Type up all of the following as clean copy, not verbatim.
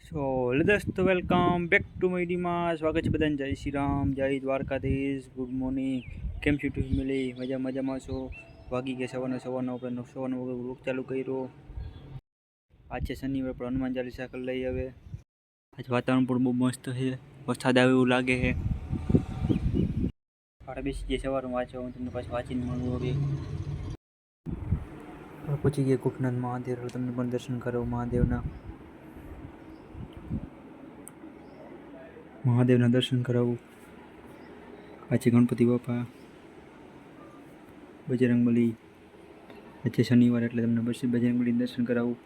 સો દોસ્તો welcome back to my ડીમાં સ્વાગત છે બધાને. જય શ્રી રામ, જય દ્વારકાધીશ, ગુડ મોર્નિંગ. કેમ છો ફેમિલી? મજામાં છો? વાગી ગયા સવારનો વ્લોગ ચાલુ કર્યો. આજ છે શનિવાર, પણ હનુમાન ચાલીસા કરી લઈ. હવે આજ વાતાવરણ પણ બહુ મસ્ત છે, વરસાદ આવે એવું લાગે છે. આપણે બેસી ગયા સવારમાં વાંચવા, હું તમને પાછું વાંચીને મળું. હવે પહોંચી ગયા ગોપનાથ મહાદેવ, તમને પણ દર્શન કરો મહાદેવના દર્શન કરાવું. આજે ગણપતિ બાપા, બજરંગબલી. આજે શનિવાર એટલે તમને બજરંગબલી દર્શન કરાવું.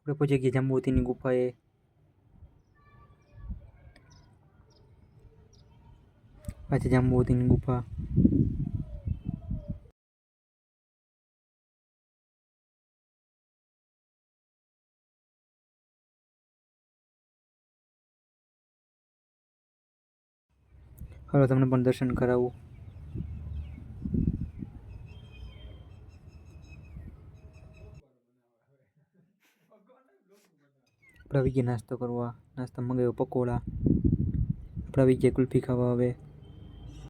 આપણે પહોંચી ગયા જાંબુવતીની ગુફાએ. આ છે જાંબુવતીની ગુફા. હવે તમને પણ દર્શન કરાવું. આપણે આવી ગયા નાસ્તો કરવા. નાસ્તા મંગાવ્યો પકોડા. આપણે આવી ગયા કુલ્ફી ખાવા. હવે